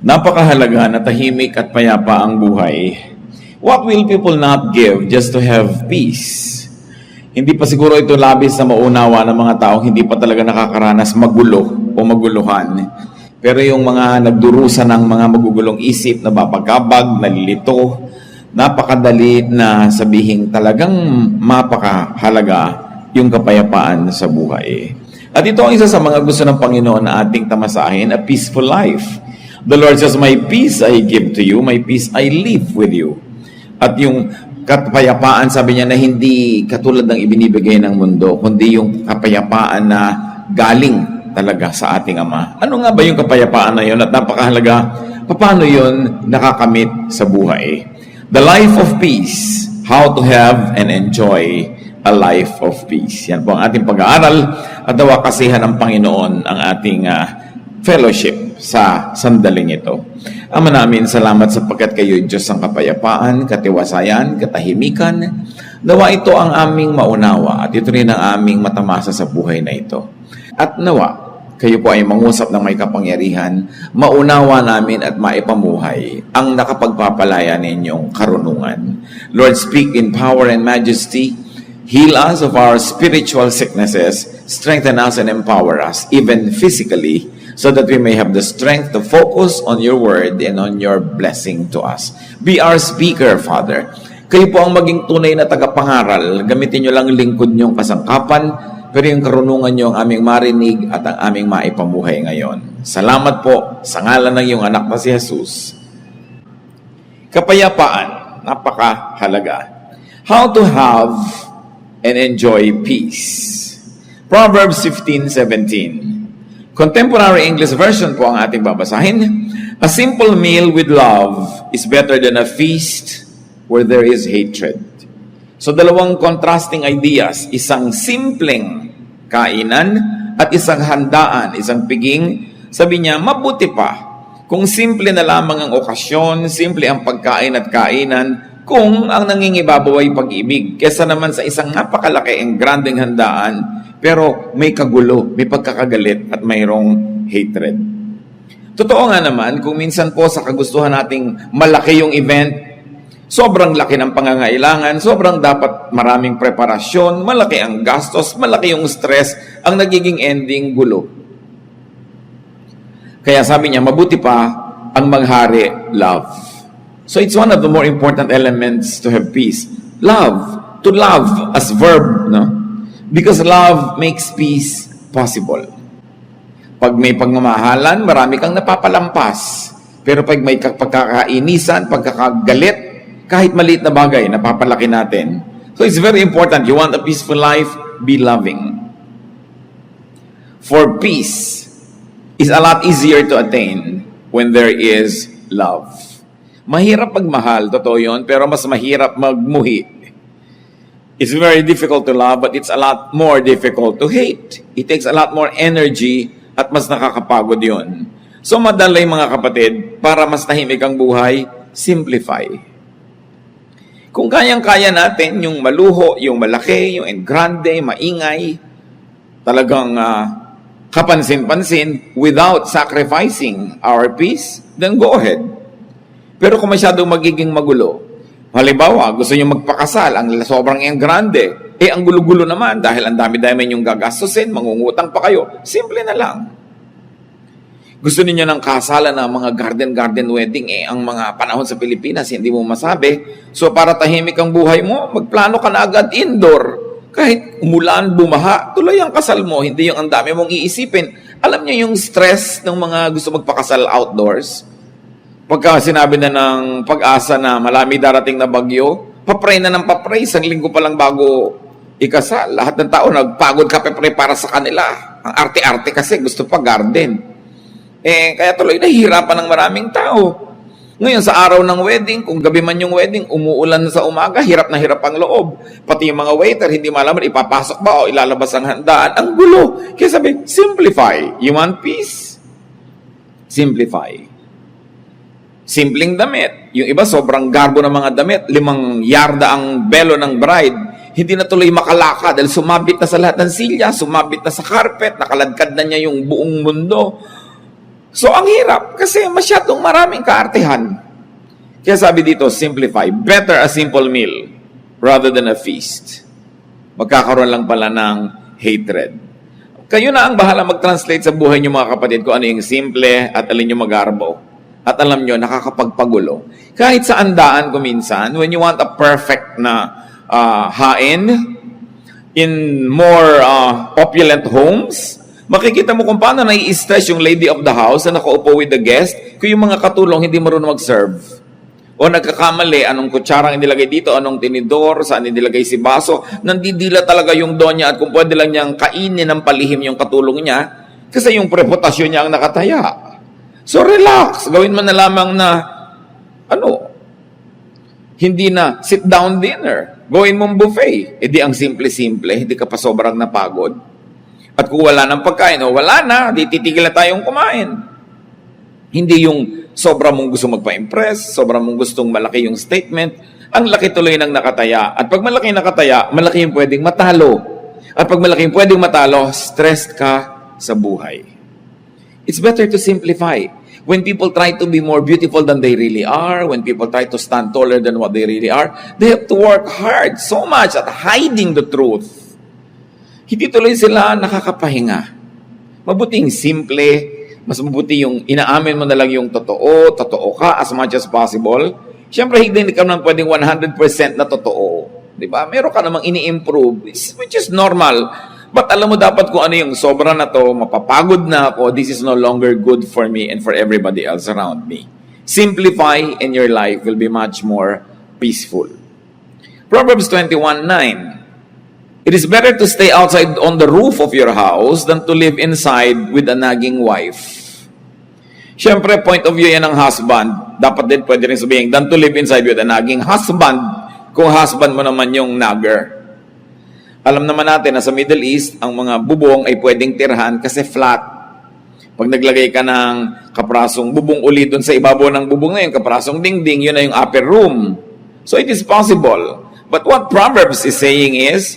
Napakahalaga na tahimik at payapa ang buhay. What will people not give just to have peace? Hindi pa siguro ito labis na maunawa ng mga taong hindi pa talaga nakakaranas magulo o maguluhan. Pero yung mga nagdurusa ng mga magugulong isip, nababagabag, nalilito, napakadali na sabihin talagang mapakahalaga yung kapayapaan sa buhay. At ito ang isa sa mga gusto ng Panginoon na ating tamasahin, a peaceful life. The Lord says, my peace I give to you, my peace I leave with you. At yung kapayapaan, sabi niya, na hindi katulad ng ibinibigay ng mundo, kundi yung kapayapaan na galing talaga sa ating Ama. Ano nga ba yung kapayapaan na yun? At napakahalaga, paano yun nakakamit sa buhay? The life of peace, how to have and enjoy a life of peace. Yan po ang ating pag-aaral at nawa kasihan ng Panginoon ang ating fellowship sa sandaling ito. Ama namin, salamat sapagkat kayo Diyos ang kapayapaan, katiwasayan, katahimikan. Nawa ito ang aming maunawa at ito rin ang aming matamasa sa buhay na ito. At nawa, kayo po ay mangusap ng may kapangyarihan, maunawa namin at maipamuhay ang nakapagpapalaya ninyong karunungan. Lord, speak in power and majesty. Heal us of our spiritual sicknesses, strengthen us and empower us, even physically, so that we may have the strength to focus on your word and on your blessing to us. Be our speaker, Father. Kayo po ang maging tunay na tagapangaral. Gamitin nyo lang lingkod nyong kasangkapan, pero yung karunungan nyo ang aming marinig at ang aming maipamuhay ngayon. Salamat po sa ngalan ng iyong anak na si Jesus. Kapayapaan, napakahalaga. How to have and enjoy peace. Proverbs 15:17. Contemporary English version po ang ating babasahin. A simple meal with love is better than a feast where there is hatred. So dalawang contrasting ideas, isang simpleng kainan at isang handaan, isang piging. Sabi niya, mabuti pa kung simple na lamang ang okasyon, simple ang pagkain at kainan, kung ang nangingibabaw ay pag-ibig, kesa naman sa isang napakalaki ang grandeng handaan, pero may kagulo, may pagkakagalit at mayroong hatred. Totoo nga naman, kung minsan po sa kagustuhan nating malaki yung event, sobrang laki ng pangangailangan, sobrang dapat maraming preparasyon, malaki ang gastos, malaki yung stress, ang nagiging ending gulo. Kaya sabi niya, mabuti pa ang maghari, love. So it's one of the more important elements to have peace. Love. To love as verb, no? Because love makes peace possible. Pag may pagmamahalan, marami kang napapalampas. Pero pag may pagkakainisan, pagkakagalit, kahit maliit na bagay, napapalaki natin. So it's very important. You want a peaceful life? Be loving. For peace is a lot easier to attain when there is love. Mahirap magmahal, totoo yun, pero mas mahirap magmuhi. It's very difficult to love, but it's a lot more difficult to hate. It takes a lot more energy at mas nakakapagod yun. So madalay mga kapatid, para mas tahimik ang buhay, simplify. Kung kayang-kaya natin, yung maluho, yung malaki, yung grande, maingay, talagang kapansin-pansin, without sacrificing our peace, then go ahead. Pero kung masyadong magiging magulo, halimbawa, gusto nyo magpakasal, ang sobrang grande, ang gulo-gulo naman dahil ang dami-dami nyong gagastusin, mangungutang pa kayo, simple na lang. Gusto niyo ng kasalan ng mga garden wedding, ang mga panahon sa Pilipinas, hindi mo masabi. So para tahimik ang buhay mo, magplano ka na agad indoor. Kahit umulan, bumaha, tuloy ang kasal mo, hindi yung ang dami mong iisipin. Alam niyo yung stress ng mga gusto magpakasal outdoors? Pagka sinabi na ng Pag-asa na malami darating na bagyo, papray na ng papray, isang linggo pa lang bago ikasal. Lahat ng tao nagpagod kape-pray para sa kanila. Ang arte-arte kasi gusto pa garden. Kaya tuloy nahihirapan ng maraming tao. Ngayon sa araw ng wedding, kung gabi man yung wedding, umuulan sa umaga, hirap na hirap ang loob. Pati yung mga waiter, hindi malaman ipapasok ba o ilalabas ang handaan. Ang gulo. Kaya sabi, simplify. You want peace? Simplify. Simpleng damit. Yung iba, sobrang garbo ng mga damit. 5 yarda ang belo ng bride. Hindi na tuloy makalakad dahil sumabit na sa lahat ng silya, sumabit na sa carpet, nakaladkad na niya yung buong mundo. So, ang hirap kasi masyadong maraming kaartehan. Kaya sabi dito, simplify. Better a simple meal rather than a feast. Magkakaroon lang pala ng hatred. Kayo na ang bahala mag-translate sa buhay niyo mga kapatid kung ano yung simple at alin yung magarbo. At alam nyo, nakakapagpagulo. Kahit sa andaan ko minsan, when you want a perfect na hain in more opulent homes, makikita mo kung paano nai-stress yung lady of the house na nakaupo with the guest kung yung mga katulong hindi marunong mag-serve. O nagkakamali, anong kutsarang inilagay dito, anong tinidor, saan inilagay si baso, nandidila talaga yung donya at kung pwede lang niyang kainin ng palihim yung katulong niya kasi yung reputasyon niya ang nakataya. So relax, gawin mo na lamang na, hindi na sit down dinner, gawin mong buffet. E di ang simple-simple, hindi ka pa sobrang napagod. At kung wala ng pagkain, wala na, di titigil na tayong kumain. Hindi yung sobra mong gusto magpa-impress, sobra mong gustong malaki yung statement, ang laki tuloy ng nakataya. At pag malaki nakataya, malaki yung pwedeng matalo. At pag malaki yung pwedeng matalo, stressed ka sa buhay. It's better to simplify. When people try to be more beautiful than they really are, when people try to stand taller than what they really are, they have to work hard so much at hiding the truth. Hindi tuloy sila nakakapahinga. Mabuting simple, mas mabuti yung inaamin mo na lang yung totoo ka as much as possible. Siyempre, hindi ka naman pwedeng 100% na totoo. Diba? Meron ka namang ini-improve, which is normal. But alam mo dapat kung ano yung sobra na to, mapapagod na ako, this is no longer good for me and for everybody else around me. Simplify and your life will be much more peaceful. Proverbs 21:9. It is better to stay outside on the roof of your house than to live inside with a nagging wife. Siyempre, point of view yan ng husband. Dapat din pwede rin sabihin, than to live inside with a nagging husband kung husband mo naman yung nagger. Alam naman natin na sa Middle East, ang mga bubong ay pwedeng tirhan kasi flat. Pag naglagay ka ng kaprasong bubong uli doon sa ibabaw ng bubong na yun, kaprasong dingding, yun na yung upper room. So it is possible. But what Proverbs is saying is,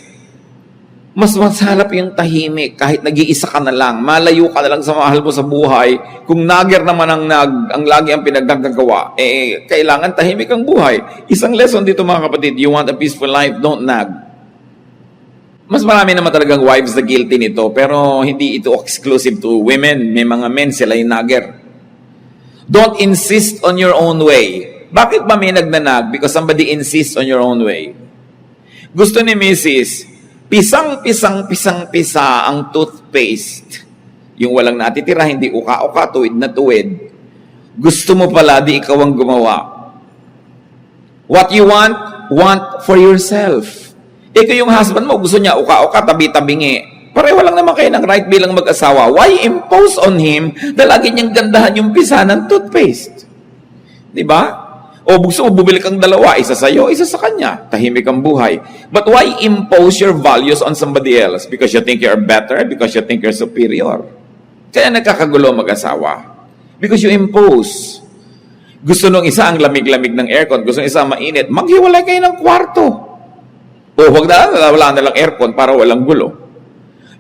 mas masalap yung tahimik kahit nag-iisa ka na lang, malayo ka na lang sa mahal mo sa buhay. Kung nagger naman ang lagi ang pinaggagawa, kailangan tahimik ang buhay. Isang lesson dito mga kapatid, you want a peaceful life, don't nag. Mas marami naman talagang wives na guilty nito, pero hindi ito exclusive to women. May mga men, sila yung nagger. Don't insist on your own way. Bakit ba may nagnanag? Because somebody insists on your own way. Gusto ni Mrs. Pisang-pisa ang toothpaste. Yung walang natitira, hindi uka-uka, tuwid na tuwid. Gusto mo pala, di ikaw ang gumawa. What you want for yourself. Ikaw yung husband mo, gusto niya uka-uka, tabi-tabingi. Pareho lang naman kayo ng right bilang mag-asawa. Why impose on him na lagi niyang gandahan yung pisa ng toothpaste? Diba? O gusto mo bumili kang dalawa, isa sa'yo, isa sa kanya. Tahimik ang buhay. But why impose your values on somebody else? Because you think you're better? Because you think you're superior? Kaya nagkakagulo mag-asawa. Because you impose. Gusto nung isa ang lamig-lamig ng aircon, gusto nung isa mainit, maghiwalay kayo ng kwarto. O wag na wala na lang aircon para walang gulo.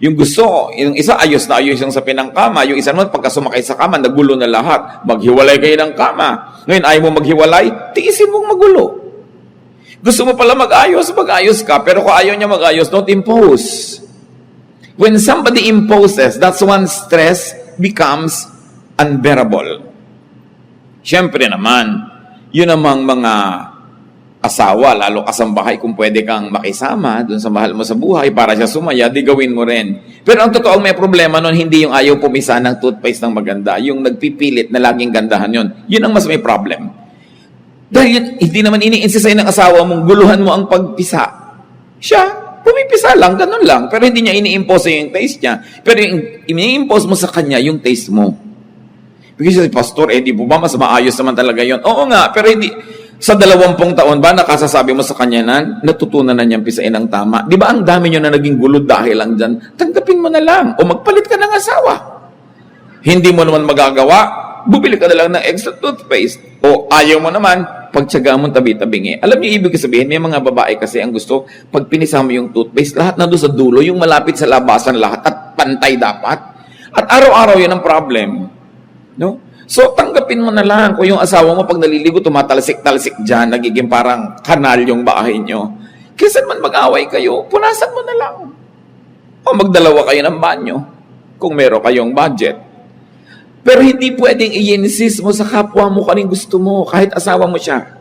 Yung gusto, yung isa ayos na ayos yung sa pinangkama, yung isa naman pagka sumakay sa kama, nagulo na lahat. Maghiwalay kayo ng kama. Ngayon ayaw mo maghiwalay, tiisin mong magulo. Gusto mo pala mag-ayos ka, pero kung ayaw niya mag-ayos, don't impose. When somebody imposes, that's when stress becomes unbearable. Siyempre naman, yun namang mga asawa, lalo kasambahay, kung pwede kang makisama dun sa mahal mo sa buhay para siya sumaya, di gawin mo rin. Pero ang totoong may problema nun, hindi yung ayaw pumisa ng toothpaste ng maganda, yung nagpipilit na laging gandahan yun. Yun ang mas may problem. Dahil hindi naman ini-insist sa'yo ng asawa mong guluhan mo ang pagpisa. Siya, pumipisa lang, ganun lang. Pero hindi niya ini-impose sa'yo yung taste niya. Pero ini-impose mo sa kanya yung taste mo. Because pastor, di po ba mas maayos naman talaga yun? Oo nga, pero hindi. Sa 20 taon ba nakasasabi mo sa kanya na natutunan na niyang pisain ang tama? Di ba ang dami niyo na naging gulo dahil lang dyan? Tanggapin mo na lang o magpalit ka ng asawa. Hindi mo naman magagawa, bubili ka na lang ng extra toothpaste. O ayaw mo naman, pagtsaga mo tabi-tabingi. Alam niyo ibig sabihin, may mga babae kasi ang gusto, pag pinisa mo yung toothpaste, lahat na doon sa dulo, yung malapit sa labasan lahat at pantay dapat. At araw-araw yun ang problem. No? So, tanggapin mo na lang kung yung asawa mo pag naliligo, tumatalsik-talsik dyan, nagiging parang kanal yung bahay nyo. Kaysa man mag-away kayo, punasan mo na lang. O magdalawa kayo ng banyo kung meron kayong budget. Pero hindi pwedeng i-insist mo sa kapwa mo kaning gusto mo, kahit asawa mo siya.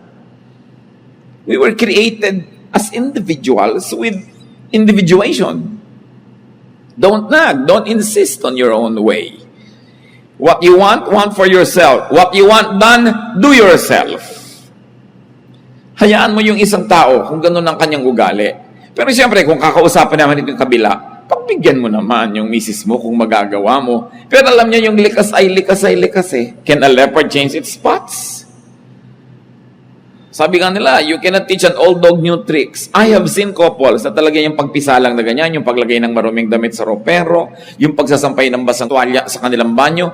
We were created as individuals with individuation. Don't nag, don't insist on your own way. What you want for yourself. What you want done, do yourself. Hayaan mo yung isang tao kung ganun ang kanyang ugali. Pero siyempre, kung kakausapin naman itong kabila, pagbigyan mo naman yung misis mo kung magagawa mo. Pero alam niyo yung likas ay likas eh. Can a leopard change its spots? Sabi nga nila, you cannot teach an old dog new tricks. I have seen couples na talaga yung pagpisalang na ganyan, yung paglagay ng maruming damit sa ropero, yung pagsasampay ng basang tuwalya sa kanilang banyo,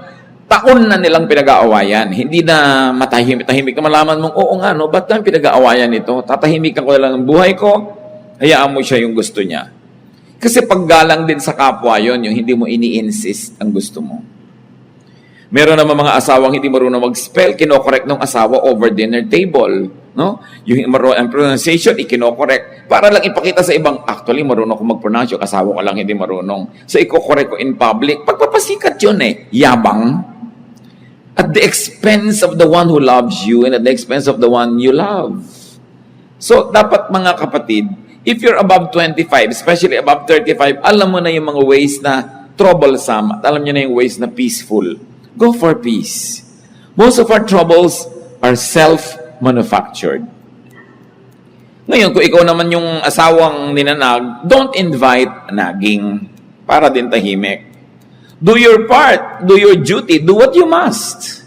taon na nilang pinag-aawayan. Hindi na matahimik na malaman mong, oo nga, no, ba't na pinag-aawayan ito? Tatahimikan ko na lang ang buhay ko, hayaan mo siya yung gusto niya. Kasi paggalang din sa kapwa yon, yung hindi mo ini-insist ang gusto mo. Meron naman mga asawang hindi marunong mag-spell, kinokorek ng asawa over dinner table. No? Yung ang pronunciation, ikinokorek. Para lang ipakita sa ibang, actually, marunong ko mag-pronounce, yung asawa ko lang hindi marunong. So, ikokorek ko in public. Pagpapasikat yun eh. Yabang. At the expense of the one who loves you and at the expense of the one you love. So, dapat mga kapatid, if you're above 25, especially above 35, alam mo na yung mga ways na troublesome at alam nyo na yung ways na peaceful. Go for peace. Most of our troubles are self-manufactured. Ngayon, kung ikaw naman yung asawang ninanag, don't invite nagging para din tahimik. Do your part. Do your duty. Do what you must.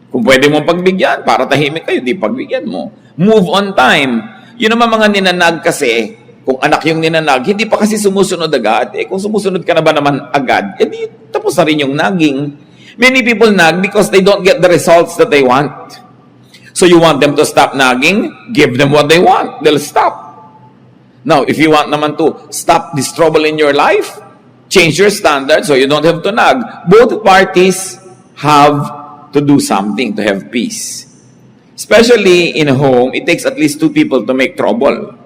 Kung pwede mong pagbigyan, para tahimik kayo, di pagbigyan mo. Move on time. Yun naman mga ninanag kasi, kung anak yung ninanag, hindi pa kasi sumusunod agad. Eh, kung sumusunod ka na ba naman agad, eh di tapos na rin yung nagging. Many people nag because they don't get the results that they want. So you want them to stop nagging, give them what they want. They'll stop. Now, if you want naman to stop this trouble in your life, change your standards so you don't have to nag. Both parties have to do something to have peace. Especially in a home, it takes at least 2 people to make trouble.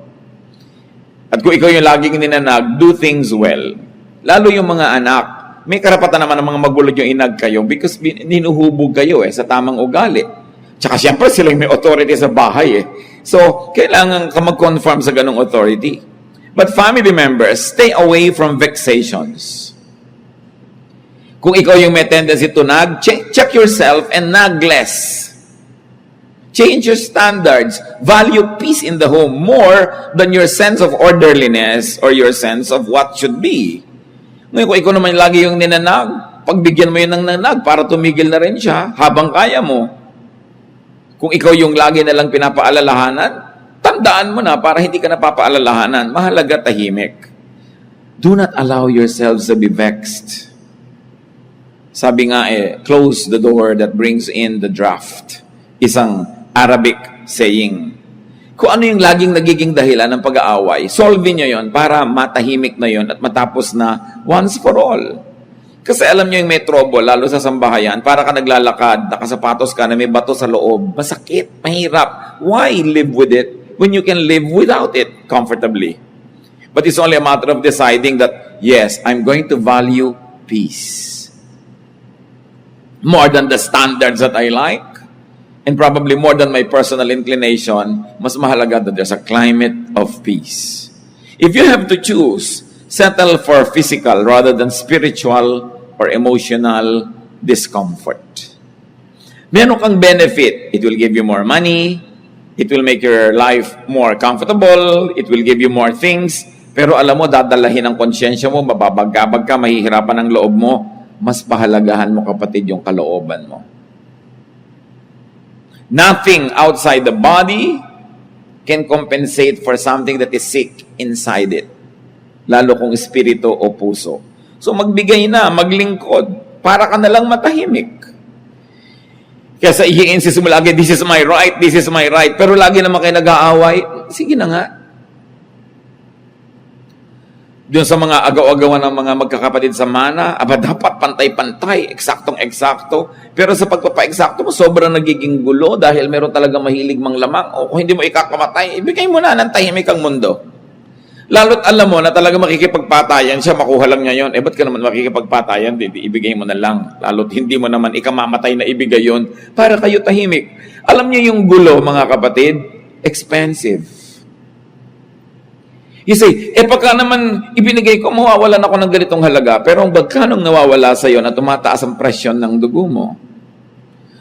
At kung ikaw yung laging ninanag, do things well. Lalo yung mga anak, may karapatan naman ng mga magulang yung inag kayo because ninuhubog kayo sa tamang ugali. Tsaka siyempre sila yung may authority sa bahay So, kailangan ka mag-conform sa ganong authority. But family members, stay away from vexations. Kung ikaw yung may tendency to nag, check yourself and nag less. Change your standards. Value peace in the home more than your sense of orderliness or your sense of what should be. Ngayon, kung ikaw naman lagi yung ninanag, pagbigyan mo yun ng nanag para tumigil na rin siya habang kaya mo. Kung ikaw yung lagi nalang pinapaalalahanan, tandaan mo na para hindi ka napapaalalahanan. Mahalaga tahimik. Do not allow yourselves to be vexed. Sabi nga close the door that brings in the draft. Isang Arabic saying. Kung ano yung laging nagiging dahilan ng pag-aaway, solve nyo yon para matahimik na yon at matapos na once for all. Kasi alam nyo yung may trouble, lalo sa sambahayan, para ka naglalakad, nakasapatos ka na may bato sa loob. Masakit, mahirap. Why live with it when you can live without it comfortably? But it's only a matter of deciding that, yes, I'm going to value peace. More than the standards that I like, and probably more than my personal inclination, mas mahalaga that there's a climate of peace. If you have to choose, settle for physical rather than spiritual or emotional discomfort. Meron kang benefit. It will give you more money. It will make your life more comfortable. It will give you more things. Pero alam mo, dadalahin ang konsyensya mo, mababagabag ka, mahihirapan ang loob mo. Mas pahalagahan mo, kapatid, yung kalooban mo. Nothing outside the body can compensate for something that is sick inside it. Lalo kung espiritu o puso. So magbigay na, maglingkod, para ka nalang matahimik. Kaya i-insist mo lagi, this is my right, this is my right. Pero lagi naman kayo nag-aaway, sige na nga. Doon sa mga agaw-agawan ng mga magkakapatid sa mana, dapat pantay-pantay, eksaktong-eksakto. Pero sa pagpapa-eksakto mo, sobrang nagiging gulo dahil meron talaga mahilig mang lamang. O kung hindi mo ikakamatay, ibigay mo na ng tahimik ang mundo. Lalo't alam mo na talaga makikipagpatayan siya, makuha lang niya yun. Ba't ka naman makikipagpatayan? Ibigay mo na lang. Lalo't hindi mo naman ikamamatay na ibigay yun para kayo tahimik. Alam niyo yung gulo, mga kapatid, expensive. You say, pagka naman ibinigay ko, mawawalan ako ng ganitong halaga. Pero ang bagkanong nawawala sa iyo na tumataas ang presyon ng dugo mo,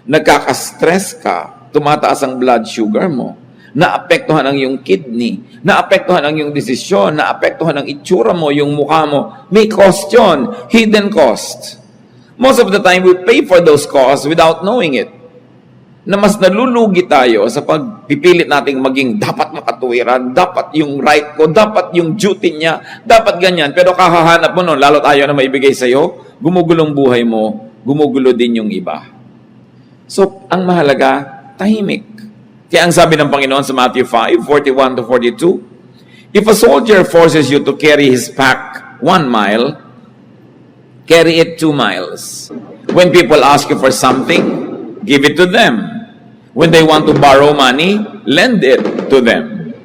nagkaka-stress ka, tumataas ang blood sugar mo, naapektuhan ang iyong kidney, naapektuhan ang iyong desisyon, naapektuhan ang itsura mo, yung mukha mo. May cost yun, hidden cost. Most of the time, we pay for those costs without knowing it. Na mas nalulugi tayo sa pagpipilit nating maging dapat makatuwiran, dapat yung right ko, dapat yung duty niya, dapat ganyan. Pero kakahanap mo nun, lalo tayo na maibigay sa'yo, gumugulong buhay mo, gumugulo din yung iba. So, ang mahalaga, tahimik. Kaya ang sabi ng Panginoon sa Matthew 5:41-42, if a soldier forces you to carry his pack 1 mile, carry it 2 miles. When people ask you for something, give it to them. When they want to borrow money, lend it to them.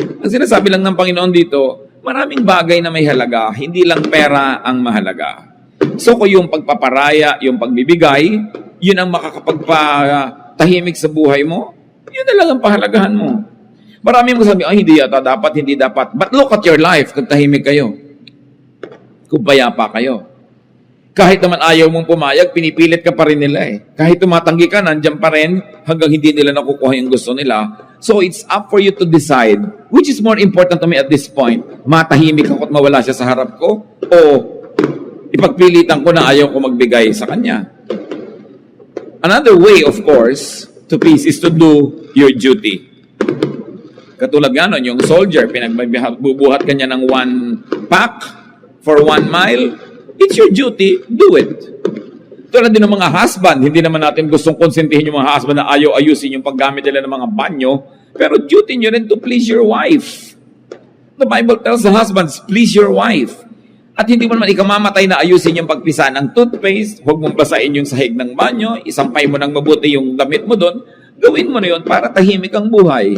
Ang sinasabi lang ng Panginoon dito, maraming bagay na may halaga, hindi lang pera ang mahalaga. So kung yung pagpaparaya, yung pagbibigay, yun ang makakapagpatahimik sa buhay mo, yun na lang ang pahalagahan mo. Marami mo sabi, hindi yata dapat, hindi dapat. But look at your life kung tahimik kayo. Kung payapa kayo. Kahit naman ayaw mong pumayag, pinipilit ka pa rin nila eh. Kahit tumatanggi ka, nandiyan pa rin hanggang hindi nila nakukuha yung gusto nila. So it's up for you to decide which is more important to me at this point. Matahimik ako at mawala siya sa harap ko o ipagpilitan ko na ayaw ko magbigay sa kanya. Another way, of course, to peace is to do your duty. Katulad nga nun, yung soldier, pinagbubuhat kanya ng 1 pack for 1 mile. It's your duty, do it. Tulad din ng mga husband, hindi naman natin gustong konsentihin yung mga husband na ayaw ayusin yung paggamit nila ng mga banyo, pero duty nyo rin to please your wife. The Bible tells the husbands, please your wife. At hindi mo naman ikamamatay na ayusin yung pagpisa ng toothpaste, huwag mong basahin yung sahig ng banyo, isampay mo ng mabuti yung damit mo doon, gawin mo na yun para tahimik ang buhay.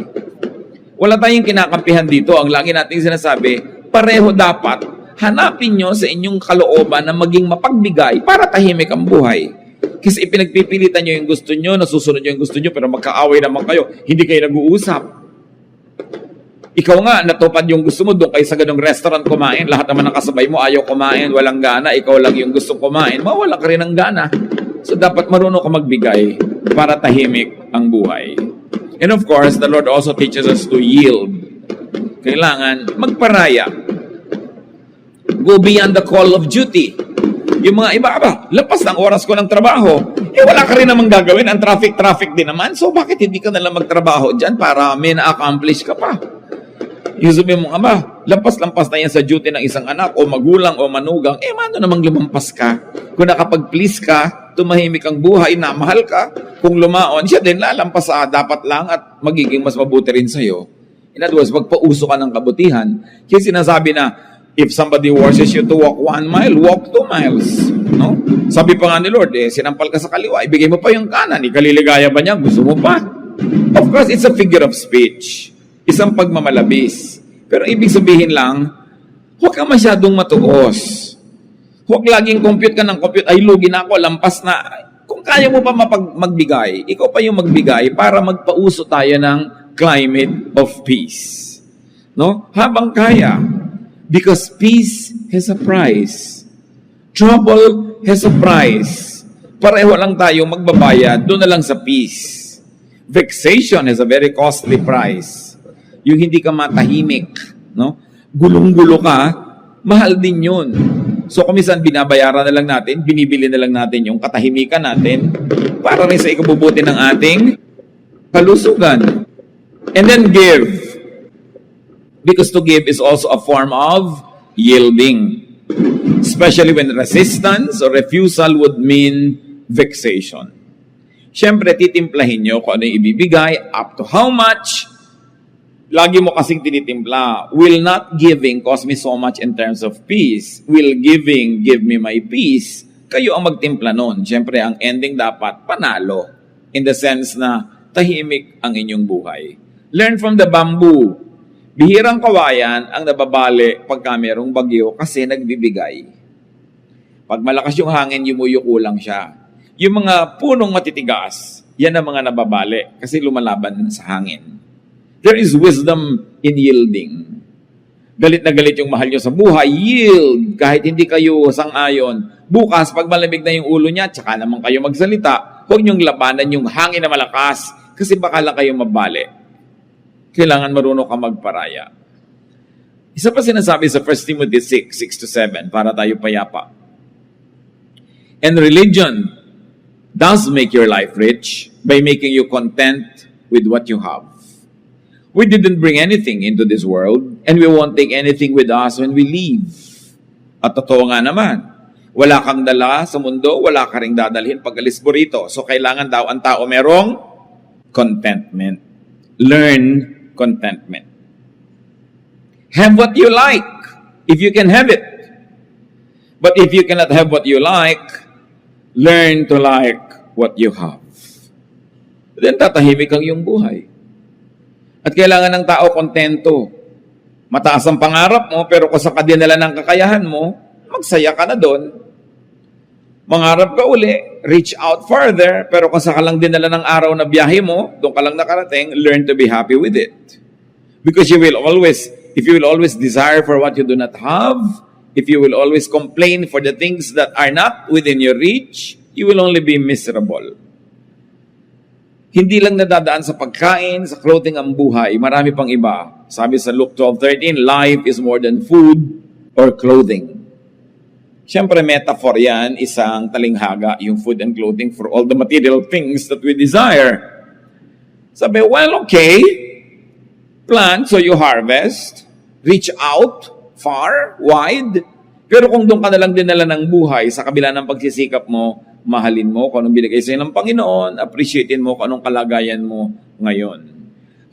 Wala tayong kinakampihan dito. Ang lagi nating sinasabi, pareho dapat hanapin nyo sa inyong kalooban na maging mapagbigay para tahimik ang buhay. Kasi ipinagpipilitan nyo yung gusto nyo, nasusunod nyo yung gusto nyo, pero magkaaway naman kayo, hindi kayo nag-uusap. Ikaw nga, natupad yung gusto mo, doon kayo sa ganong restaurant kumain, lahat naman ng kasabay mo ayaw kumain, walang gana, ikaw lang yung gustong kumain, mawala ka rin ng gana. So dapat marunong ka magbigay para tahimik ang buhay. And of course, the Lord also teaches us to yield. Kailangan magparaya. Go beyond the call of duty. Yung mga iba, lapas ng oras ko ng trabaho. Wala ka rin namang gagawin. Ang traffic din naman. So, bakit hindi ka nalang magtrabaho dyan para may na-accomplish ka pa? Yung sabi mo, lampas-lampas na yan sa duty ng isang anak o magulang o manugang. Mano namang lumampas ka? Kung nakapag-please ka, tumahimik ang buhay, namahal ka, kung lumaon, siya din lalampas sa dapat lang at magiging mas mabuti rin sa'yo. In other words, magpauso ka ng kabutihan. Kaya sinasabi na, if somebody forces you to walk 1 mile, walk 2 miles. No? Sabi pa nga ni Lord, sinampal ka sa kaliwa, ibigay mo pa yung kanan. Ikaliligaya ba niya? Gusto mo pa? Of course, it's a figure of speech. Isang pagmamalabis. Pero ibig sabihin lang, huwag ka masyadong matuos. Huwag laging compute ka ng compute, ay lugi na ako, lampas na. Kung kaya mo pa magbigay, ikaw pa yung magbigay para magpauso tayo ng climate of peace. No? Habang kaya. Because peace has a price. Trouble has a price. Pareho lang tayo magbabayad, doon na lang sa peace. Vexation has a very costly price. Yung hindi ka matahimik, no? Gulong-gulo ka, mahal din yun. So kung minsan binabayaran na lang natin, binibili na lang natin yung katahimikan natin para rin sa ikabubuti ng ating kalusugan. And then give. Because to give is also a form of yielding. Especially when resistance or refusal would mean vexation. Siyempre, titimplahin nyo kung ano yung ibibigay, up to how much. Lagi mo kasing tinitimpla, will not giving cause me so much in terms of peace? Will giving give me my peace? Kayo ang magtimpla nun. Siyempre, ang ending dapat panalo. In the sense na tahimik ang inyong buhay. Learn from the bamboo. Bihirang kawayan ang nababali pagka mayroong bagyo kasi nagbibigay. Pag malakas yung hangin, yumuyuko lang siya. Yung mga punong matitigas, yan ang mga nababali kasi lumalaban sa hangin. There is wisdom in yielding. Galit na galit yung mahal nyo sa buhay, yield. Kahit hindi kayo sang-ayon. Bukas, pag malamig na yung ulo niya, tsaka naman kayo magsalita, huwag nyong labanan yung hangin na malakas kasi baka lang kayo mabali. Kailangan marunong ka magparaya. Isa pa sinasabi sa 1 Timothy 6:6-7 para tayo payapa. And religion does make your life rich by making you content with what you have. We didn't bring anything into this world and we won't take anything with us when we leave. At totoo nga naman, wala kang dala sa mundo, wala ka ring dadalhin pag alis mo rito. So kailangan daw ang tao merong contentment. Learn contentment. Have what you like if you can have it. But if you cannot have what you like, learn to like what you have. Then tatahimik ang iyong buhay. At kailangan ng tao kontento. Mataas ang pangarap mo, pero kung sa kadinala ng kakayahan mo, magsaya ka na doon. Mangarap ka uli, reach out further, pero kung sa kalang dinala ng araw na biyahe mo, doon ka lang nakarating, learn to be happy with it. Because if you will always desire for what you do not have, if you will always complain for the things that are not within your reach, you will only be miserable. Hindi lang nadadaan sa pagkain, sa clothing ang buhay, marami pang iba. Sabi sa Luke 12:13, life is more than food or clothing. Siyempre, metaphor yan, isang talinghaga, yung food and clothing for all the material things that we desire. Sabi, well, okay, plant so you harvest, reach out, far, wide, pero kung doon ka na lang dinala ng buhay, sa kabila ng pagsisikap mo, mahalin mo kung anong binigay sa'yo ng Panginoon, appreciatein mo kung anong kalagayan mo ngayon.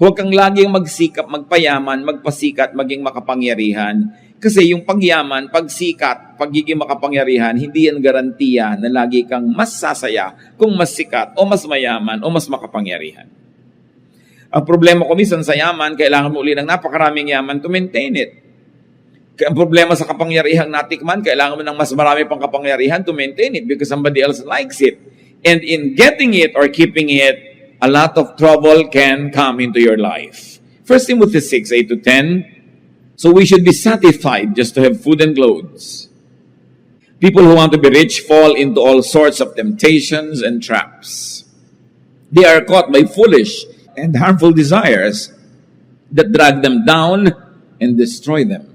Huwag kang laging magsikap, magpayaman, magpasikat, maging makapangyarihan. Kasi yung pagyaman, pagsikat, pagiging makapangyarihan, hindi yan garantiya na lagi kang mas sasaya kung mas sikat o mas mayaman o mas makapangyarihan. Ang problema ko minsan sa yaman, kailangan mo uli ng napakaraming yaman to maintain it. Ang problema sa kapangyarihang natikman, kailangan mo ng mas marami pang kapangyarihan to maintain it because somebody else likes it. And in getting it or keeping it, a lot of trouble can come into your life. 1 Timothy 6:8-10. So we should be satisfied just to have food and clothes. People who want to be rich fall into all sorts of temptations and traps. They are caught by foolish and harmful desires that drag them down and destroy them.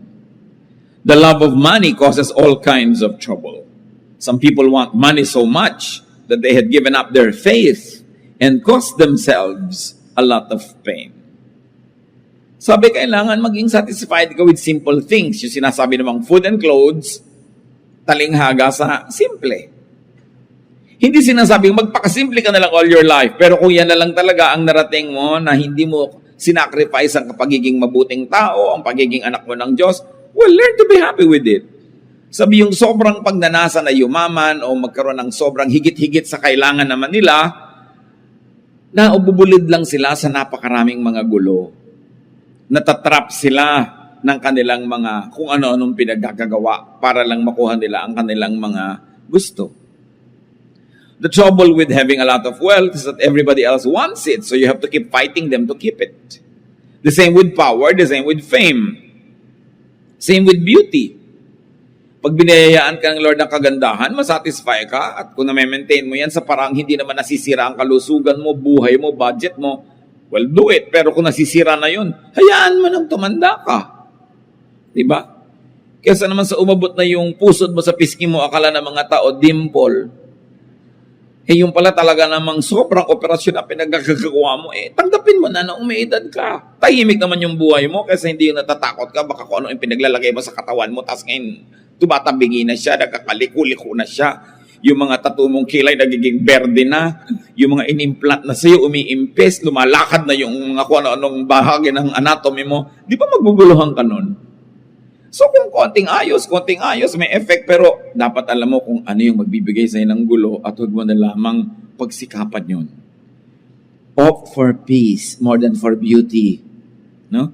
The love of money causes all kinds of trouble. Some people want money so much that they had given up their faith and caused themselves a lot of pain. Sabi, kailangan maging satisfied ka with simple things. Yung sinasabi namang food and clothes, talinghaga sa simple. Hindi sinasabing magpakasimple ka na lang all your life, pero kung yan na lang talaga ang narating mo na hindi mo sinacrifice ang pagiging mabuting tao, ang pagiging anak mo ng Diyos, well, learn to be happy with it. Sabi yung sobrang pagnanasa na yumaman o magkaroon ng sobrang higit-higit sa kailangan naman nila, na ububulid lang sila sa napakaraming mga gulo. Natatrap sila ng kanilang mga kung ano-anong pinagkakagawa para lang makuha nila ang kanilang mga gusto. The trouble with having a lot of wealth is that everybody else wants it, so you have to keep fighting them to keep it. The same with power, the same with fame. Same with beauty. Pag binayayaan ka ng Lord ng kagandahan, masatisfy ka at kung na-maintain mo yan sa parang hindi naman nasisira ang kalusugan mo, buhay mo, budget mo, well, do it. Pero kung nasisira na yun, hayaan mo nang tumanda ka. Diba? Kesa naman sa umabot na yung pusod mo sa pisngi mo, akala ng mga tao, dimple. Yung pala talaga namang sobrang operasyon na pinagkakagawa mo, tanggapin mo na na umiidad ka. Tahimik naman yung buhay mo kasi hindi yung natatakot ka, baka kung ano yung pinaglalagay mo sa katawan mo, tapos ngayon tumatabingi na siya, nagkakaliko-liko na siya. yung mga tattoo mong kilay nagiging berde na, yung mga inimplant na sa'yo umiimpes, lumalakad na yung mga kung ano-anong bahagi ng anatomy mo, di ba magbubuluhan ka nun? So kung konting ayos, may effect, pero dapat alam mo kung ano yung magbibigay sa'yo ng gulo at huwag mo na lamang pagsikapan yun. Opt for peace more than for beauty. No?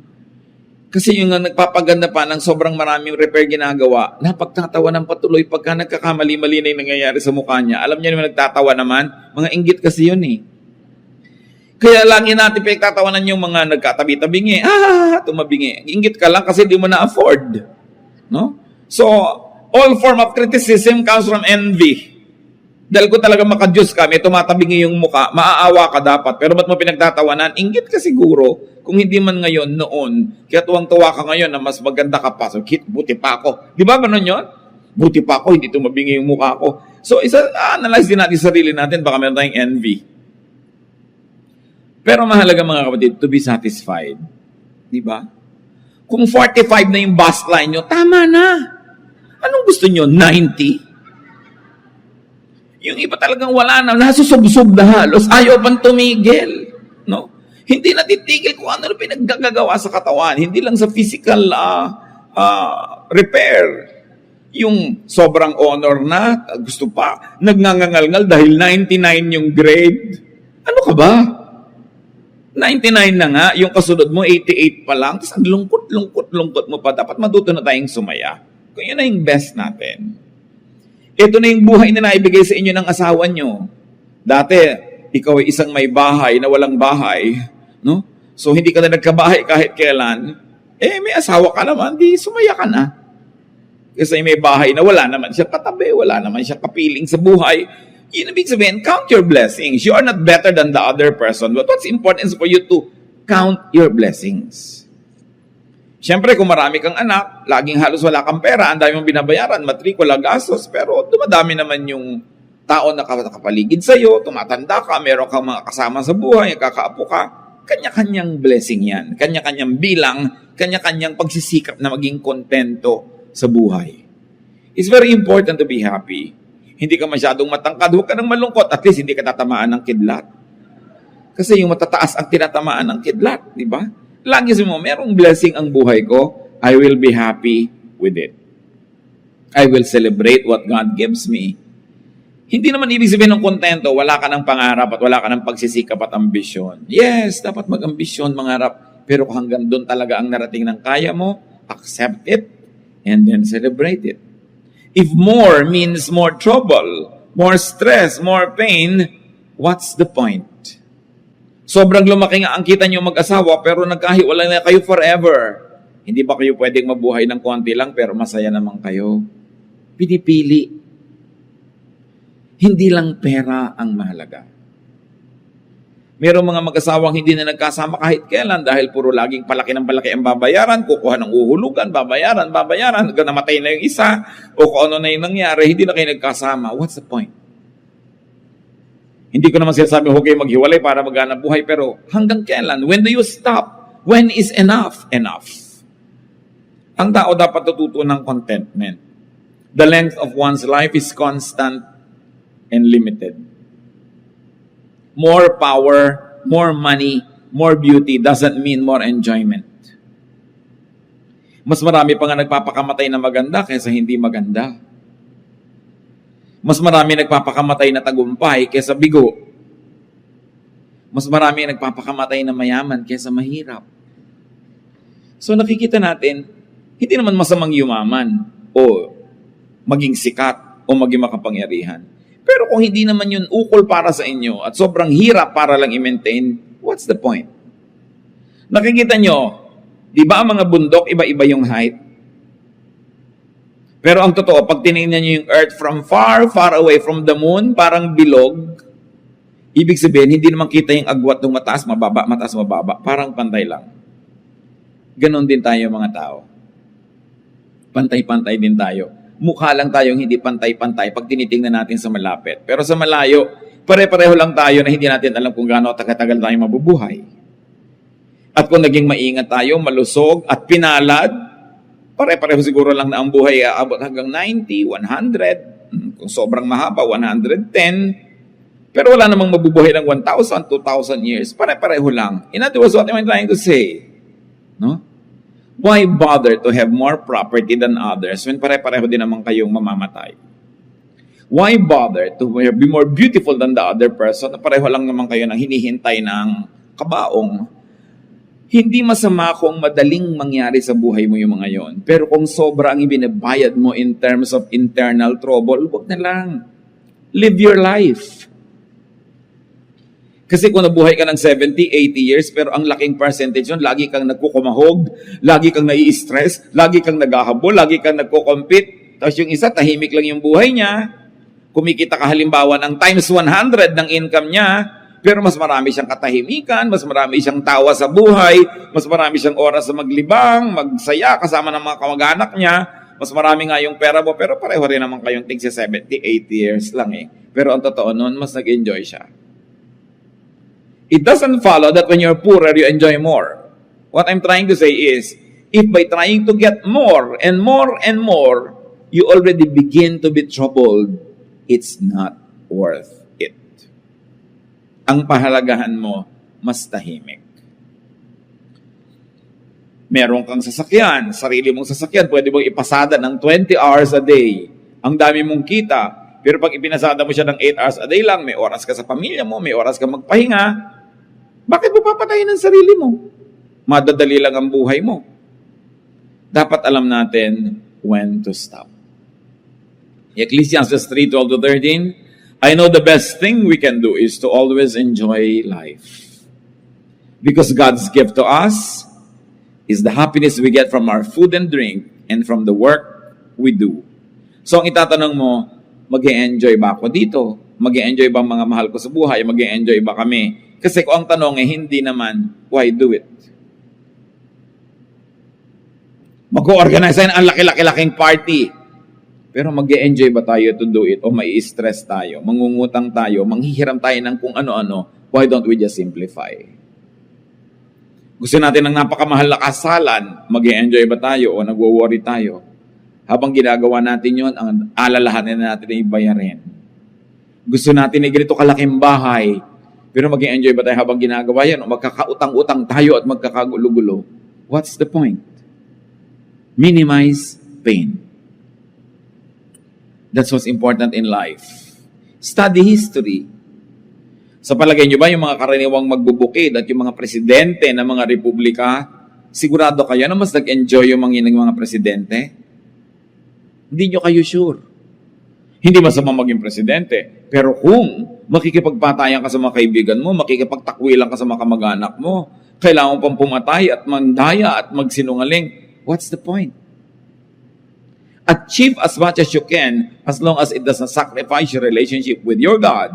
Kasi yung nagpapaganda pa ng sobrang maraming repair ginagawa, napagtatawa ng patuloy pagka nagkakamali-mali na yung nangyayari sa mukha niya. Alam niyo naman nagtatawa naman, mga inggit kasi yun eh. Kaya lagi natin pinagtatawanan yung mga nagkatabi-tabingi. Tumabingi. Inggit ka lang kasi di mo na-afford. No? So, all form of criticism comes from envy. Dahil kung talaga makadiyos ka, may tumatabingi yung muka, maaawa ka dapat. Pero ba't mo pinagtatawanan? Inggit ka siguro. Kung hindi man ngayon, noon, kaya tuwang-tuwa ka ngayon na mas maganda ka pa. So, buti pa ako. Di ba ganun yun? Buti pa ako, hindi tumabingi yung mukha ko. So, analyze din natin sarili natin, baka meron tayong envy. Pero mahalaga mga kapatid, to be satisfied. Di ba? Kung 45 na yung bust line nyo, tama na. Anong gusto nyo? 90? Yung iba talagang wala na, nasusubsob na halos, ayaw pang tumigil. No? Hindi natitigil kung ano na pinaggagawa sa katawan. Hindi lang sa physical repair. Yung sobrang honor na, gusto pa, nagngangangalngal dahil 99 yung grade. Ano ka ba? 99 na nga, yung kasunod mo, 88 pa lang. Tapos ang lungkot mo pa. Dapat matuto na tayong sumaya. Kung yun na yung best natin. Ito na yung buhay na naibigay sa inyo ng asawa nyo. Dati, ikaw ay isang may bahay na walang bahay. No? So, hindi ka na nagkabahay kahit kailan. May asawa ka naman, di sumaya ka na. Kasi may bahay na wala naman siya katabi, wala naman siya kapiling sa buhay. Yun ibig sabihin, count your blessings. You are not better than the other person. But what's important is for you to count your blessings. Siyempre, kung marami kang anak, laging halos wala kang pera, ang dami mong binabayaran, matrikula, gastos, pero dumadami naman yung tao na nakapaligid sa'yo, tumatanda ka, meron kang mga kasama sa buhay, kakaapo ka, kanya-kanyang blessing yan, kanya-kanyang bilang, kanya-kanyang pagsisikap na maging kontento sa buhay. It's very important to be happy. Hindi ka masyadong matangkad, huwag ka nang malungkot, at least hindi ka tatamaan ng kidlat. Kasi yung matataas ang tinatamaan ng kidlat, di ba? Lagi mo, merong blessing ang buhay ko, I will be happy with it. I will celebrate what God gives me. Hindi naman ibig sabihin ng kontento, wala ka ng pangarap at wala ka ng pagsisikap at ambisyon. Yes, dapat mag-ambisyon, mangarap, pero kung hanggang doon talaga ang narating ng kaya mo, accept it and then celebrate it. If more means more trouble, more stress, more pain, what's the point? Sobrang lumaki nga ang kita nyo mag-asawa pero nagkahiwalay na kayo forever. Hindi ba kayo pwedeng mabuhay ng konti lang pero masaya naman kayo? Pinipili. Hindi lang pera ang mahalaga. Merong mga mag-asawang hindi na nagkasama kahit kailan dahil puro laging palaki ng palaki ang babayaran, kukuha ng uhulugan, babayaran, hanggang namatay na yung isa, o kung ano na yung nangyari, hindi na kayo nagkasama. What's the point? Hindi ko naman sinasabi, huwag kayo maghiwalay para maghanap buhay, pero hanggang kailan? When do you stop? When is enough? Enough. Ang tao dapat tututo ng contentment. The length of one's life is constant and limited. More power, more money, more beauty doesn't mean more enjoyment. Mas marami pa nga nagpapakamatay na maganda kaysa hindi maganda. Mas marami nagpapakamatay na tagumpay kaysa bigo. Mas marami nagpapakamatay na mayaman kaysa mahirap. So nakikita natin, hindi naman masamang yumaman o maging sikat o maging makapangyarihan. Pero kung hindi naman yun ukol para sa inyo at sobrang hirap para lang i-maintain, what's the point? Nakikita nyo, di ba ang mga bundok, iba-iba yung height? Pero ang totoo, pag tinignan nyo yung earth from far, far away from the moon, parang bilog, ibig sabihin, hindi naman kita yung agwat ng mataas, mababa. Parang pantay lang. Ganon din tayo mga tao. Pantay-pantay din tayo. Mukha lang tayong hindi pantay-pantay pag tinitingnan natin sa malapit. Pero sa malayo, pare-pareho lang tayo na hindi natin alam kung gaano tagal tayo mabubuhay. At kung naging maingat tayo, malusog at pinalad, pare-pareho siguro lang na ang buhay aabot hanggang 90, 100. Kung sobrang mahaba, 110. Pero wala namang mabubuhay ng 1,000, 2,000 years. Pare-pareho lang. In other words, what am I trying to say? No? Why bother to have more property than others when pare-pareho din naman kayong mamamatay? Why bother to be more beautiful than the other person na pareho lang naman kayo nang hinihintay ng kabaong? Hindi masama kung madaling mangyari sa buhay mo yung mga yon. Pero kung sobra ang ibinabayad mo in terms of internal trouble, huwag na lang. Live your life. Kasi kung nabuhay ka ng 70, 80 years, pero ang laking percentage yun, lagi kang nagkukumahog, lagi kang nai-stress, lagi kang naghahabol, lagi kang nagko-compete. Tapos yung isa, tahimik lang yung buhay niya. Kumikita ka halimbawa ng times 100 ng income niya, pero mas marami siyang katahimikan, mas marami siyang tawa sa buhay, mas marami siyang oras sa maglibang, magsaya kasama ng mga kamag-anak niya, mas marami nga yung pera mo, pero pareho rin naman kayong tig sa 70, 80 years lang eh. Pero ang totoo nun, mas nag-enjoy siya. It doesn't follow that when you're poorer, you enjoy more. What I'm trying to say is, if by trying to get more and more and more, you already begin to be troubled, it's not worth it. Ang pahalagahan mo, mas tahimik. Meron kang sasakyan, sarili mong sasakyan, pwede mong ipasada ng 20 hours a day. Ang dami mong kita, pero pag ipinasada mo siya ng 8 hours a day lang, may oras ka sa pamilya mo, may oras ka magpahinga, bakit mo papatayin ang sarili mo? Madadali lang ang buhay mo. Dapat alam natin when to stop. Ecclesiastes 3:12-13, I know the best thing we can do is to always enjoy life. Because God's gift to us is the happiness we get from our food and drink and from the work we do. So ang itatanong mo, mag-e-enjoy ba ako dito? Mag-e-enjoy ba ang mga mahal ko sa buhay? Mag-e-enjoy ba kami? Kasi kung ang tanong hindi naman, why do it? Mag-organize ang laki-laki-laking party. Pero mag-e-enjoy ba tayo to do it? O may stress tayo? Mangungutang tayo? Manghihiram tayo ng kung ano-ano? Why don't we just simplify? Gusto natin ng napakamahal na kasalan? Mag-e-enjoy ba tayo? O nagwo-worry tayo? Habang ginagawa natin yon, ang alalahanin natin ay bayarin. Gusto natin ay ganito kalaking bahay, pero mag-enjoy ba tayo habang ginagawa yan? O magkakautang-utang tayo at magkakagulo-gulo? What's the point? Minimize pain. That's what's important in life. Study history. Sa palagay nyo ba yung mga karaniwang magbubukid at yung mga presidente ng mga republika, sigurado kayo na mas nag-enjoy yung mga presidente? Hindi nyo kayo sure. Hindi masama maging presidente. Pero kung makikipagpatayan ka sa mga kaibigan mo, makikipagtakwilan ka sa mga kamag-anak mo, kailangan pang pumatay at mandaya at magsinungaling, what's the point? Achieve as much as you can as long as it does not sacrifice your relationship with your God,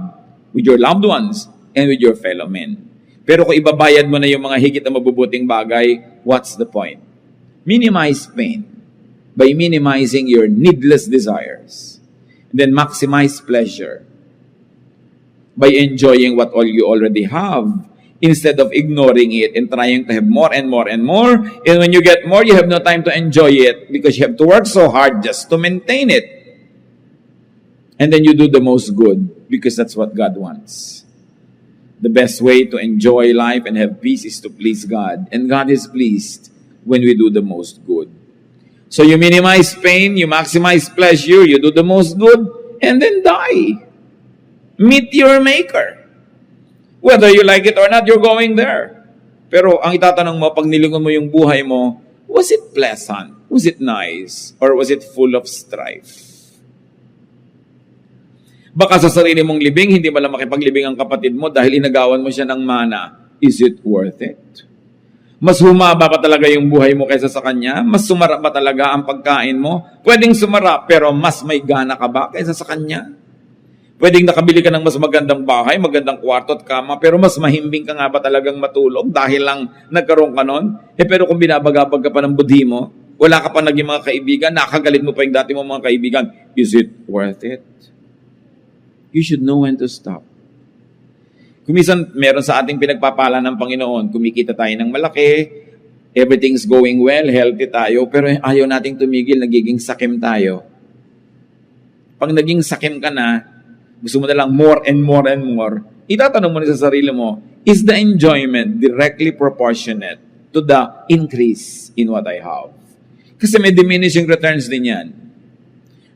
with your loved ones, and with your fellow men. Pero kung ibabayad mo na yung mga higit na mabubuting bagay, what's the point? Minimize pain by minimizing your needless desires. Then maximize pleasure by enjoying what all you already have instead of ignoring it and trying to have more and more and more. And when you get more, you have no time to enjoy it because you have to work so hard just to maintain it. And then you do the most good because that's what God wants. The best way to enjoy life and have peace is to please God. And God is pleased when we do the most good. So you minimize pain, you maximize pleasure, you do the most good, and then die. Meet your maker. Whether you like it or not, you're going there. Pero ang itatanong mo, pag nilingon mo yung buhay mo, was it pleasant? Was it nice? Or was it full of strife? Baka sa sarili mong libing, hindi mo lang makipaglibing ang kapatid mo dahil inagawan mo siya ng mana. Is it worth it? Mas humaba pa talaga yung buhay mo kaysa sa kanya? Mas sumarap ba talaga ang pagkain mo? Pwedeng sumarap, pero mas may gana ka ba kaysa sa kanya? Pwedeng nakabili ka ng mas magandang bahay, magandang kwarto at kama, pero mas mahimbing ka nga ba talagang matulog dahil lang nagkaroon ka nun? Pero kung binabagabag ka pa ng budhi mo, wala ka pa naging mga kaibigan, nakagalit mo pa yung dati mo mga kaibigan, is it worth it? You should know when to stop. Kumisan, meron sa ating pinagpapala ng Panginoon, kumikita tayo ng malaki, everything's going well, healthy tayo, pero ayaw nating tumigil, nagiging sakim tayo. Pag naging sakim ka na, gusto mo na lang more and more and more, itatanong mo na sa sarili mo, is the enjoyment directly proportionate to the increase in what I have? Kasi may diminishing returns din yan.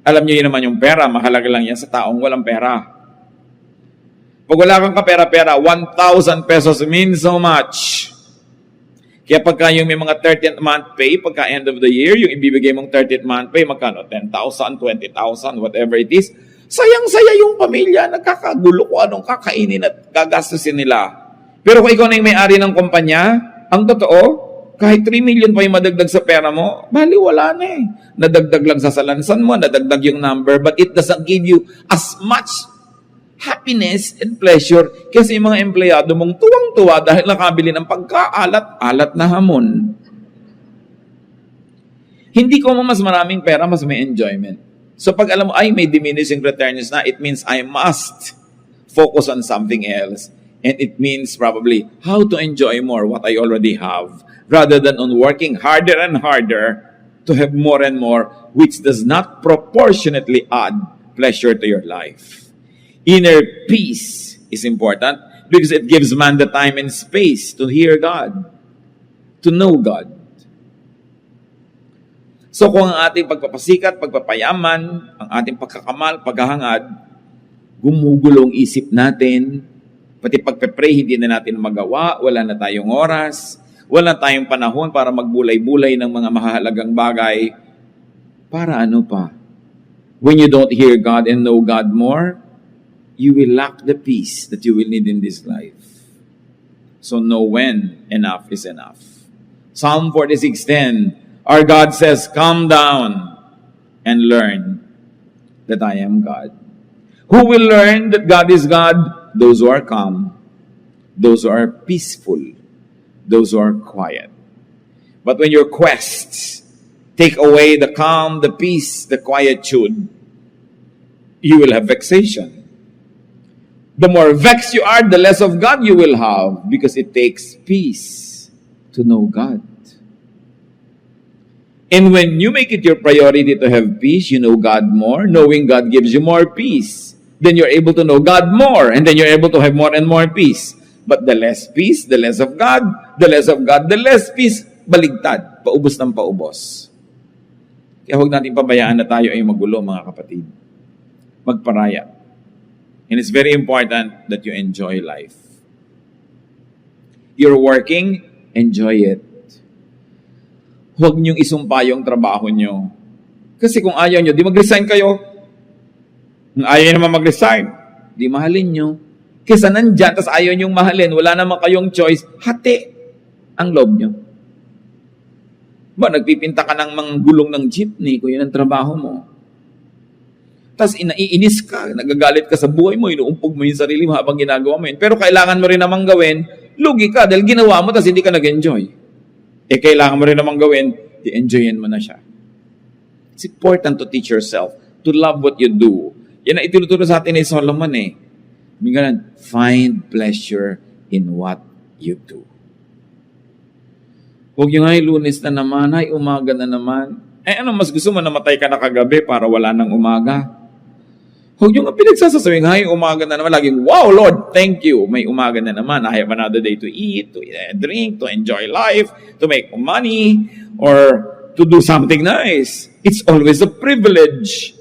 Alam niyo yun naman yung pera, mahalaga lang yan sa taong walang pera. Pag wala kang kapera-pera, 1,000 pesos means so much. Kaya pagka yung may mga 30th month pay, pagka end of the year, yung ibibigay mong 30th month pay, magkano? 10,000, 20,000, whatever it is. Sayang-saya yung pamilya, nagkakagulo kung anong kakainin at gagastusin nila. Pero kung ikaw na yung may-ari ng kumpanya, ang totoo, kahit 3 million pa yung madagdag sa pera mo, bali wala na eh. Nadagdag lang sa salansan mo, nadagdag yung number, but it doesn't give you as much happiness and pleasure kasi yung mga empleyado mong tuwang-tuwa dahil nakabili ng pagkaalat-alat na hamon. Hindi ko mo mas maraming pera, mas may enjoyment. So pag alam mo, ay may diminishing returns na, it means I must focus on something else. And it means probably how to enjoy more what I already have rather than on working harder and harder to have more and more, which does not proportionately add pleasure to your life. Inner peace is important because it gives man the time and space to hear God, to know God. So kung ang ating pagpapasikat, pagpapayaman, ang ating pagkakamal, paghahangad, gumugulong isip natin, pati pagpe-pray hindi na natin magawa, wala na tayong oras, wala tayong panahon para magbulay-bulay ng mga mahalagang bagay. Para ano pa? When you don't hear God and know God more, you will lack the peace that you will need in this life. So know when enough is enough. Psalm 46:10, our God says, "Come down and learn that I am God." Who will learn that God is God? Those who are calm, those who are peaceful, those who are quiet. But when your quests take away the calm, the peace, the quietude, you will have vexation. The more vexed you are, the less of God you will have because it takes peace to know God. And when you make it your priority to have peace, you know God more. Knowing God gives you more peace. Then you're able to know God more, and then you're able to have more and more peace. But the less peace, the less of God, the less of God, the less peace, baligtad, paubos ng paubos. Kaya huwag natin pabayaan na tayo ay magulo, mga kapatid. Magparaya. And it's very important that you enjoy life. You're working, enjoy it. Huwag niyong isumpa yung trabaho niyo. Kasi kung ayaw niyo, di mag-resign kayo. Kung ayaw niyo naman mag-resign, di mahalin niyo. Kesa nandyan, tas ayaw niyong mahalin, wala naman kayong choice, hati ang loob niyo. Ba, nagpipinta ka ng mga gulong ng jeepney, kung yun ang trabaho mo. Tas inaiinis ka, nagagalit ka sa buhay mo, inuumpog mo yung sarili mo habang ginagawa mo yun. Pero kailangan mo rin namang gawin, lugi ka dahil ginawa mo tas hindi ka nag-enjoy. Kailangan mo rin namang gawin, i-enjoyin mo na siya. It's important to teach yourself to love what you do. Yan ang itinuturo sa atin ni Solomon eh. Ganun, find pleasure in what you do. Huwag yung ay Lunes na naman, ay umaga na naman. Ano mas gusto mo, namatay ka na kagabi para wala ng umaga? Huwag yung pinagsasasawing, ay umaga na naman, laging, wow Lord, thank you. May umaga na naman, I have another day to eat, to drink, to enjoy life, to make money, or to do something nice. It's always a privilege.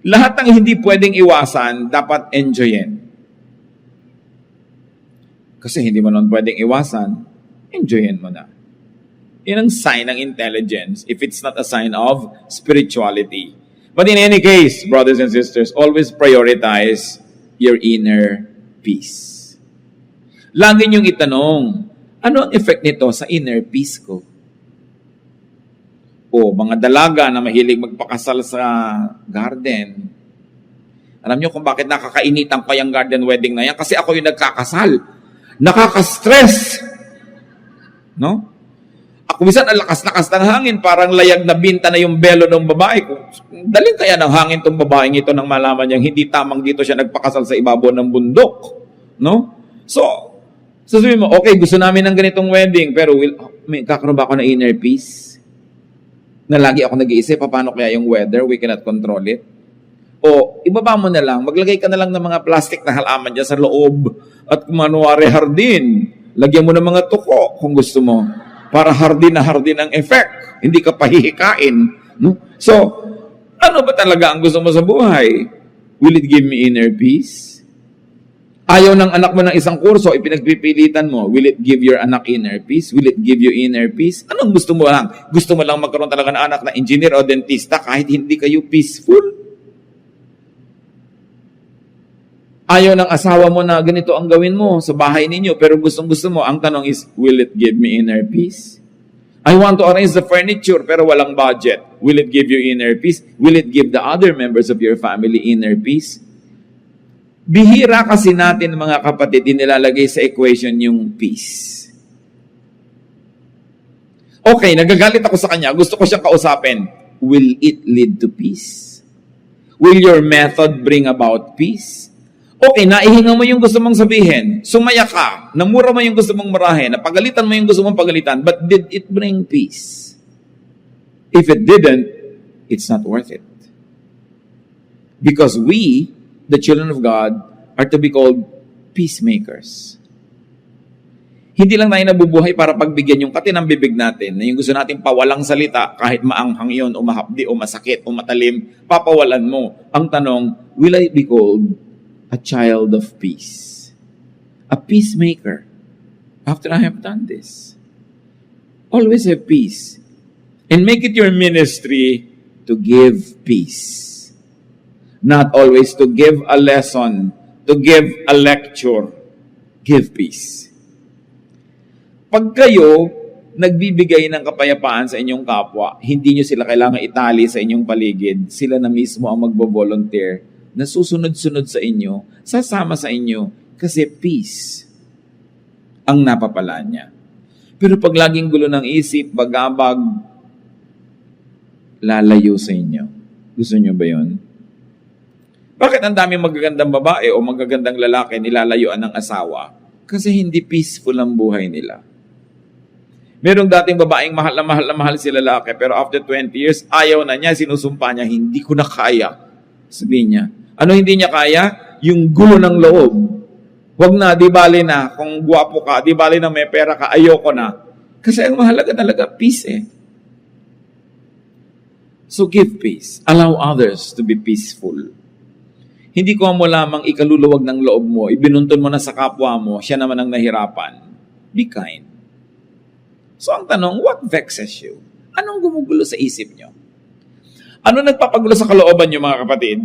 Lahat ng hindi pwedeng iwasan, dapat enjoyin. Kasi hindi mo nun pwedeng iwasan, enjoyin mo na. Yan ang sign ng intelligence if it's not a sign of spirituality. But in any case, brothers and sisters, always prioritize your inner peace. Lagi niyong itanong, ano ang effect nito sa inner peace ko? O mga dalaga na mahilig magpakasal sa garden. Alam niyo kung bakit nakakainitan pa yung garden wedding na yan? Kasi ako yung nagkakasal. Nakaka-stress. No? Ako minsan ang lakas-lakas ng hangin, parang layag na binta na yung belo ng babae. Daling kaya ng hangin tong babaeng ito nang malaman niyang hindi tamang dito siya nagpakasal sa ibabaw ng bundok. No? So, sasabihin mo, okay, gusto namin ng ganitong wedding, pero kakaroon ba ako ng inner peace? Na lagi ako nag-iisip, paano kaya yung weather? We cannot control it. O, ibaba mo na lang, maglagay ka na lang ng mga plastic na halaman dyan sa loob at manuwari hardin. Lagyan mo ng mga tuko kung gusto mo para hardin na hardin ang effect. Hindi ka pahihikain. No? So, ano ba talaga ang gusto mo sa buhay? Will it give me inner peace? Ayaw ng anak mo ng isang kurso, ipinagpipilitan mo. Will it give your anak inner peace? Will it give you inner peace? Anong gusto mo lang? Gusto mo lang magkaroon talaga ng anak na engineer o dentista kahit hindi kayo peaceful? Ayaw ng asawa mo na ganito ang gawin mo sa bahay ninyo, pero gustong-gusto mo. Ang tanong is, will it give me inner peace? I want to arrange the furniture, pero walang budget. Will it give you inner peace? Will it give the other members of your family inner peace? Bihira kasi natin, mga kapatid, nilalagay sa equation yung peace. Okay, nagagalit ako sa kanya. Gusto ko siyang kausapin. Will it lead to peace? Will your method bring about peace? Okay, naihinga mo yung gusto mong sabihin. Sumaya ka. Namura mo yung gusto mong marahin. Napagalitan mo yung gusto mong pagalitan. But did it bring peace? If it didn't, it's not worth it. Because we, the children of God, are to be called peacemakers. Hindi lang tayo nabubuhay para pagbigyan yung katinang bibig natin, na yung gusto natin pawalang salita, kahit maanghang yun, o mahapdi, o masakit, o matalim, papawalan mo. Ang tanong, will I be called a child of peace? A peacemaker. After I have done this. Always have peace. And make it your ministry to give peace. Not always to give a lesson, to give a lecture. Give peace. Pag kayo nagbibigay ng kapayapaan sa inyong kapwa, hindi nyo sila kailangan itali sa inyong paligid. Sila na mismo ang magbo-volunteer na susunod-sunod sa inyo, sasama sa inyo, kasi peace ang napapala niya. Pero pag laging gulo ng isip, bagabag, lalayo sa inyo. Gusto nyo ba yun? Bakit ang daming magagandang babae o magagandang lalaki nilalayuan ng asawa? Kasi hindi peaceful ang buhay nila. Merong dating babaeng mahal na mahal si lalaki, pero after 20 years, ayaw na niya, sinusumpa niya, hindi ko na kaya. Sabihin niya, ano hindi niya kaya? Yung gulo ng loob. Huwag na, di bali na, kung guwapo ka, di bali na may pera ka, ayoko na. Kasi ang mahalaga talaga, peace eh. So give peace. Allow others to be peaceful. Hindi ko mo lamang ikaluluwag ng loob mo, ibinuntun mo na sa kapwa mo, siya naman ang nahirapan. Be kind. So ang tanong, what vexes you? Anong gumugulo sa isip nyo? Ano nagpapagulo sa kalooban nyo, mga kapatid,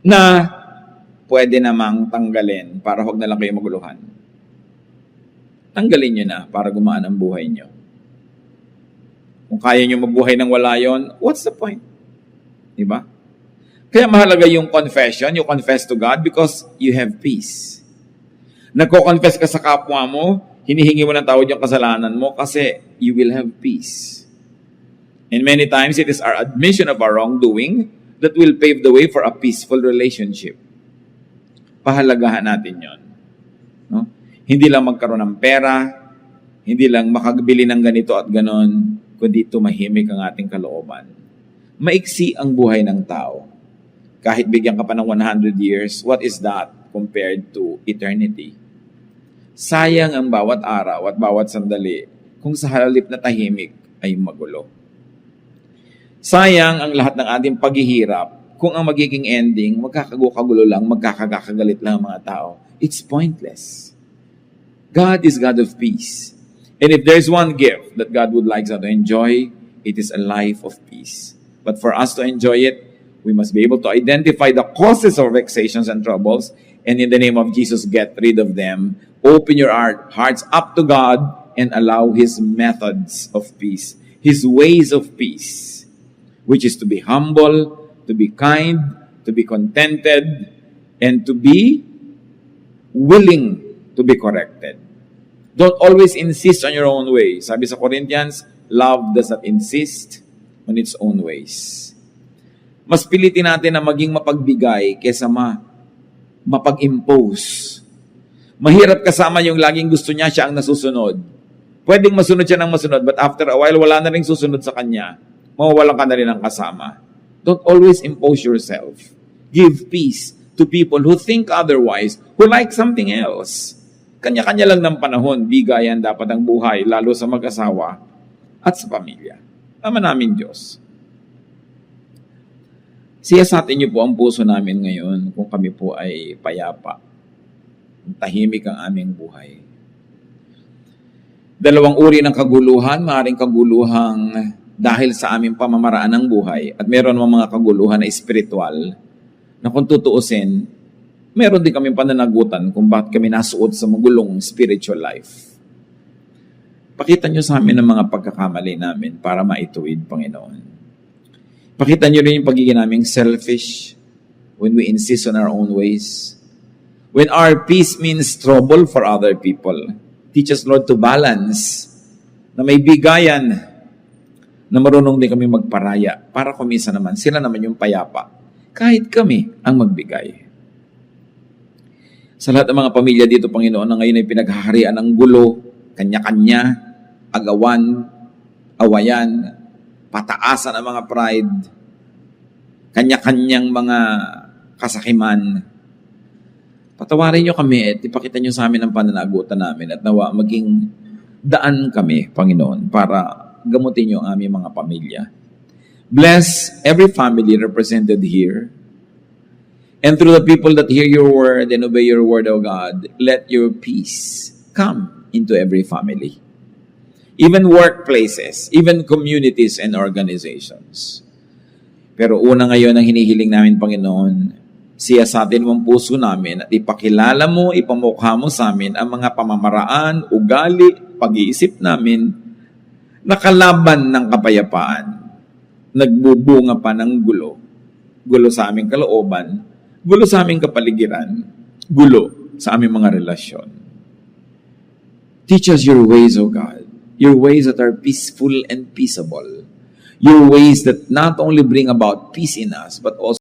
na pwede namang tanggalin para huwag na lang kayo maguluhan? Tanggalin nyo na para gumaan ang buhay nyo. Kung kaya nyo mabuhay nang wala yon, what's the point? Diba? Kaya mahalaga yung confession, you confess to God because you have peace. Nagko-confess ka sa kapwa mo, hinihingi mo ng tawad yung kasalanan mo kasi you will have peace. And many times, it is our admission of our wrongdoing that will pave the way for a peaceful relationship. Pahalagahan natin yon. No? Hindi lang magkaroon ng pera, hindi lang makagbili ng ganito at ganon, kundi tumahimik ang ating kalooban. Maiksi ang buhay ng tao. Kahit bigyan ka pa ng 100 years, what is that compared to eternity? Sayang ang bawat araw at bawat sandali kung sa halip na tahimik ay magulo. Sayang ang lahat ng ating paghihirap kung ang magiging ending, magkakagulo lang, magkakagalit lang ang mga tao. It's pointless. God is God of peace. And if there's one gift that God would like us to enjoy, it is a life of peace. But for us to enjoy it, we must be able to identify the causes of vexations and troubles, and in the name of Jesus, get rid of them. Open your hearts up to God and allow His methods of peace, His ways of peace, which is to be humble, to be kind, to be contented, and to be willing to be corrected. Don't always insist on your own way. Sabi sa Corinthians, love does not insist on its own ways. Mas pilitin natin na maging mapagbigay kaysa mapag-impose. Mahirap kasama yung laging gusto niya, siya ang nasusunod. Pwedeng masunod siya ng masunod, but after a while, wala na rin susunod sa kanya. mawawalan ka na rin ng kasama. Don't always impose yourself. Give peace to people who think otherwise, who like something else. Kanya-kanya lang ng panahon, bigayan dapat ang buhay, lalo sa mag-asawa at sa pamilya. Ama namin Diyos. Siyasatin niyo po ang puso namin ngayon kung kami po ay payapa. Tahimik ang aming buhay. Dalawang uri ng kaguluhan, maaaring kaguluhang dahil sa aming pamamaraan ng buhay at meron mga kaguluhan na espiritual na kung tutuusin, meron din kami pananagutan kung bakit kami nasuot sa magulong spiritual life. Pakita niyo sa amin ang mga pagkakamali namin para maituwid, Panginoon. Pakita niyo rin yung pagiging naming selfish when we insist on our own ways. When our peace means trouble for other people. Teach us, Lord, to balance na may bigayan na marunong din kami magparaya para kumisa naman, sila naman yung payapa. Kahit kami ang magbigay. Sa lahat ng mga pamilya dito, Panginoon, na ngayon ay pinaghaharian ng gulo, kanya-kanya, agawan, awayan, pataasan ng mga pride, kanya-kanyang mga kasakiman. Patawarin niyo kami at ipakita niyo sa amin ang pananagutan namin at nawa maging daan kami, Panginoon, para gamutin niyo ang aming mga pamilya. Bless every family represented here. And through the people that hear your word and obey your word, O God, let your peace come into every family. Even workplaces, even communities and organizations. Pero una ngayon ang hinihiling namin, Panginoon, siyasatin mo ang puso namin at ipakilala mo, ipamukha mo sa amin ang mga pamamaraan, ugali, pag-iisip namin, nakalaban ng kapayapaan, nagbubunga pa ng gulo. Gulo sa aming kalooban, gulo sa aming kapaligiran, gulo sa aming mga relasyon. Teach us your ways, O God. Your ways that are peaceful and peaceable. Your ways that not only bring about peace in us, but also